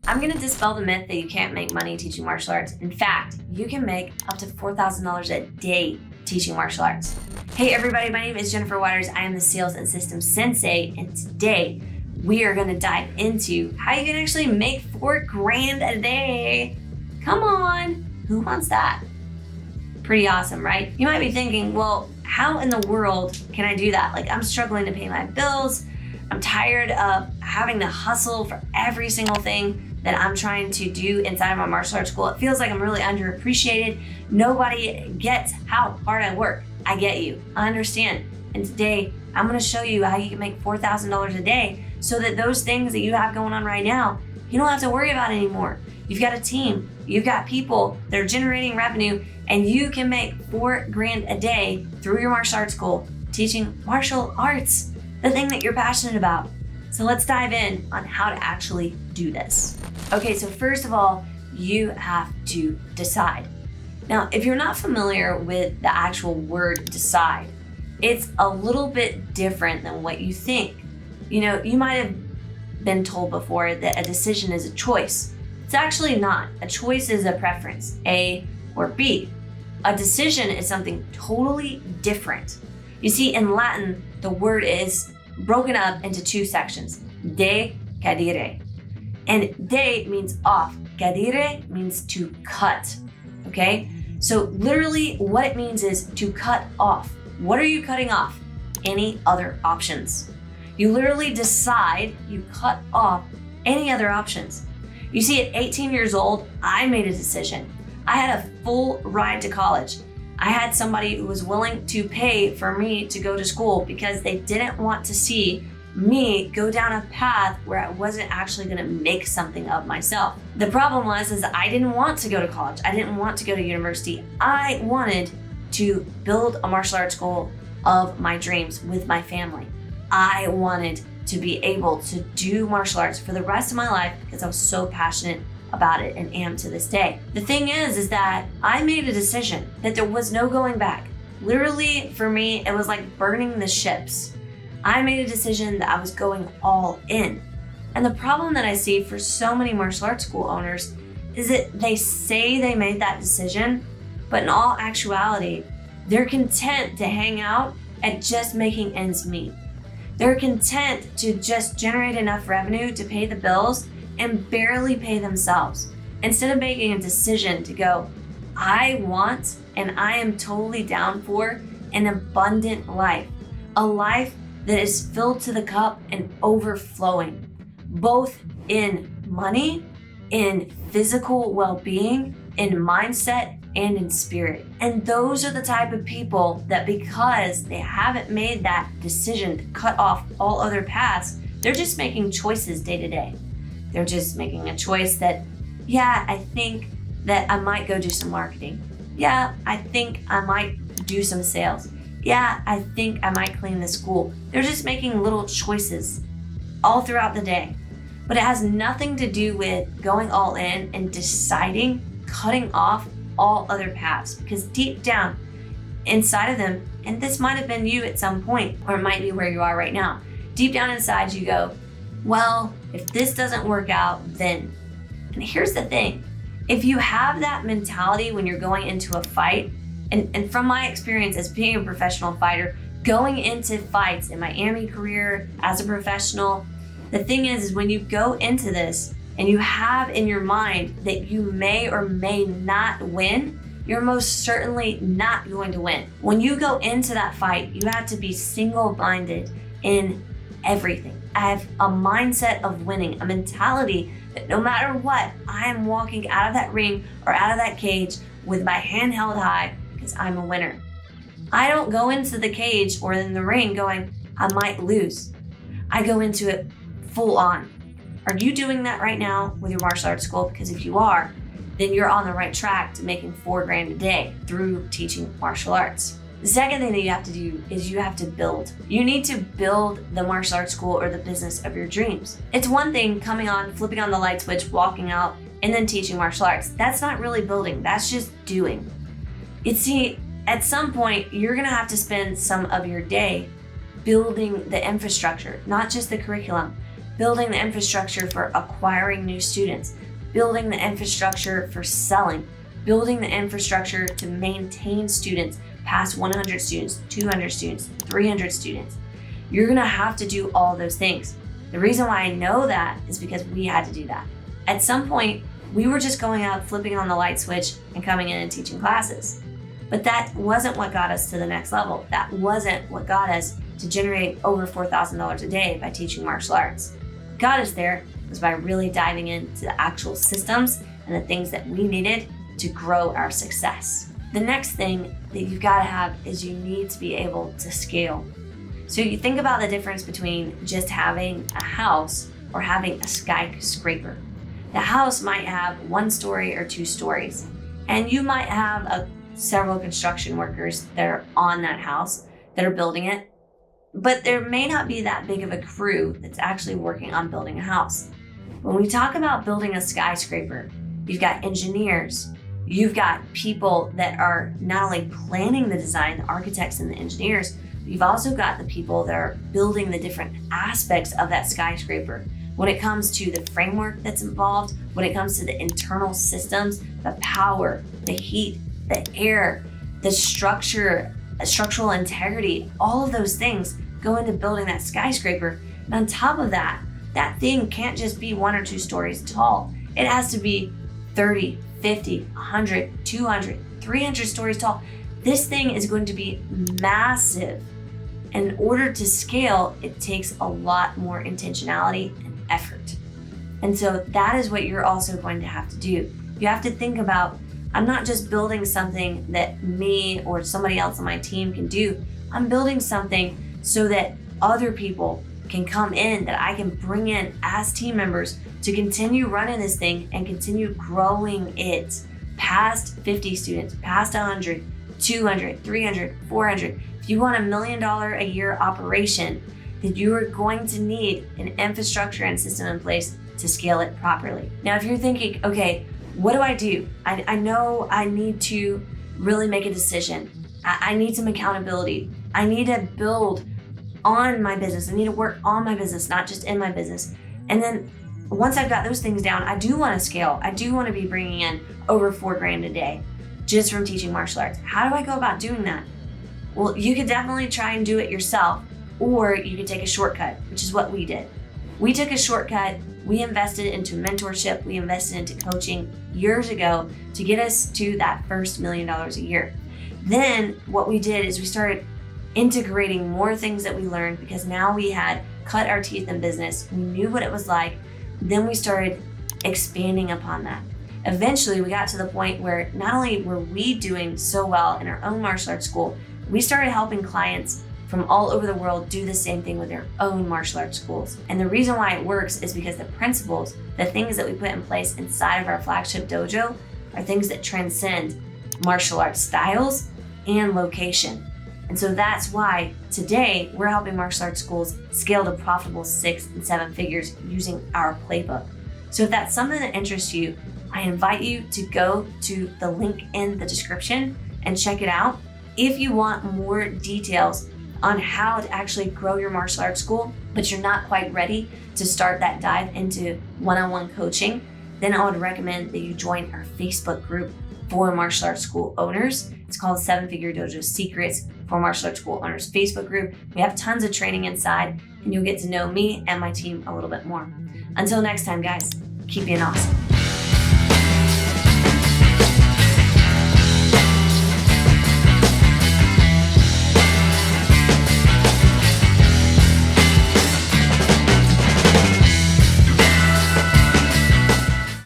I'm gonna dispel the myth that you can't make money teaching martial arts. In fact, you can make up to $4,000 a day teaching martial arts. Hey everybody, my name is Jennifer Waters. I am the Sales and Systems Sensei, and today we are gonna dive into how you can actually make $4,000 a day. Come on, who wants that? Pretty awesome, right? You might be thinking, well, how in the world can I do that? Like, I'm struggling to pay my bills. I'm tired of having to hustle for every single thing that I'm trying to do inside of my martial arts school. It feels like I'm really underappreciated. Nobody gets how hard I work. I get you, I understand. And today, I'm gonna show you how you can make $4,000 a day so that those things that you have going on right now, you don't have to worry about anymore. You've got a team, you've got people that are generating revenue, and you can make $4,000 a day through your martial arts school, teaching martial arts, the thing that you're passionate about. So let's dive in on how to actually do this. Okay, so first of all, you have to decide. Now, if you're not familiar with the actual word decide, it's a little bit different than what you think. You know, you might have been told before that a decision is a choice. It's actually not. A choice is a preference, A or B. A decision is something totally different. You see, in Latin, the word is broken up into two sections, de cadere. And de means off, cadere means to cut, okay? So literally what it means is to cut off. What are you cutting off? Any other options. You literally decide, you cut off any other options. You see, at 18 years old, I made a decision. I had a full ride to college. I had somebody who was willing to pay for me to go to school because they didn't want to see me go down a path where I wasn't actually gonna make something of myself. The problem was I didn't want to go to college. I didn't want to go to university. I wanted to build a martial arts school of my dreams with my family. I wanted to be able to do martial arts for the rest of my life because I was so passionate about it and am to this day. The thing is that I made a decision that there was no going back. Literally, for me, it was like burning the ships. I made a decision that I was going all in. And the problem that I see for so many martial arts school owners is that they say they made that decision, but in all actuality, they're content to hang out at just making ends meet. They're content to just generate enough revenue to pay the bills and barely pay themselves, instead of making a decision to go, I want and I am totally down for an abundant life, a life that is filled to the cup and overflowing, both in money, in physical well-being, in mindset, and in spirit. And those are the type of people that, because they haven't made that decision to cut off all other paths, they're just making choices day to day. They're just making a choice that, yeah, I think that I might go do some marketing. Yeah, I think I might do some sales. Yeah, I think I might clean the school. They're just making little choices all throughout the day. But it has nothing to do with going all in and deciding, cutting off all other paths. Because deep down inside of them, and this might have been you at some point, or it might be where you are right now, deep down inside you go, well, if this doesn't work out, then. And here's the thing, if you have that mentality when you're going into a fight, and from my experience as being a professional fighter, going into fights in my Army career as a professional, the thing is when you go into this and you have in your mind that you may or may not win, you're most certainly not going to win. When you go into that fight, you have to be single-minded in everything. I have a mindset of winning, a mentality that no matter what, I am walking out of that ring or out of that cage with my hand held high because I'm a winner. I don't go into the cage or in the ring going, I might lose. I go into it full on. Are you doing that right now with your martial arts school? Because if you are, then you're on the right track to making $4,000 a day through teaching martial arts. The second thing that you have to do is you have to build. You need to build the martial arts school or the business of your dreams. It's one thing coming on, flipping on the light switch, walking out, and then teaching martial arts. That's not really building, that's just doing. See, at some point, you're gonna have to spend some of your day building the infrastructure, not just the curriculum, building the infrastructure for acquiring new students, building the infrastructure for selling, building the infrastructure to maintain students past 100 students, 200 students, 300 students. You're gonna have to do all those things. The reason why I know that is because we had to do that. At some point, we were just going out, flipping on the light switch and coming in and teaching classes. But that wasn't what got us to the next level. That wasn't what got us to generate over $4,000 a day by teaching martial arts. What got us there was by really diving into the actual systems and the things that we needed to grow our success. The next thing that you've got to have is you need to be able to scale. So you think about the difference between just having a house or having a skyscraper. The house might have 1 story or 2 stories, and you might have several construction workers that are on that house that are building it, but there may not be that big of a crew that's actually working on building a house. When we talk about building a skyscraper, you've got engineers, you've got people that are not only planning the design, the architects and the engineers, but you've also got the people that are building the different aspects of that skyscraper. When it comes to the framework that's involved, when it comes to the internal systems, the power, the heat, the air, the structure, structural integrity, all of those things go into building that skyscraper. And on top of that, that thing can't just be 1 or 2 stories tall. It has to be 30, 50, 100, 200, 300 stories tall. This thing is going to be massive. And in order to scale, it takes a lot more intentionality and effort. And so that is what you're also going to have to do. You have to think about, I'm not just building something that me or somebody else on my team can do. I'm building something so that other people can come in, that I can bring in as team members to continue running this thing and continue growing it past 50 students, past 100, 200, 300, 400. If you want $1 million a year operation, then you are going to need an infrastructure and system in place to scale it properly. Now, if you're thinking, okay, what do? I know I need to really make a decision. I need some accountability. I need to build on my business. I need to work on my business, not just in my business. And then once I've got those things down, I do want to scale. I do want to be bringing in over $4,000 a day just from teaching martial arts. How do I go about doing that? Well, you could definitely try and do it yourself, or you could take a shortcut, which is what we did. We took a shortcut. We invested into mentorship. We invested into coaching years ago to get us to that first $1 million a year. Then what we did is we started integrating more things that we learned, because now we had cut our teeth in business. We knew what it was like. Then we started expanding upon that. Eventually, we got to the point where not only were we doing so well in our own martial arts school, we started helping clients from all over the world do the same thing with their own martial arts schools. And the reason why it works is because the principles, the things that we put in place inside of our flagship dojo, are things that transcend martial arts styles and location. And so that's why today we're helping martial arts schools scale to profitable 6 and 7 figures using our playbook. So if that's something that interests you, I invite you to go to the link in the description and check it out. If you want more details on how to actually grow your martial arts school, but you're not quite ready to start that dive into one-on-one coaching, then I would recommend that you join our Facebook group for martial arts school owners. It's called 7-Figure Dojo Secrets for Martial Arts School Owners Facebook group. We have tons of training inside, and you'll get to know me and my team a little bit more. Until next time, guys, keep being awesome.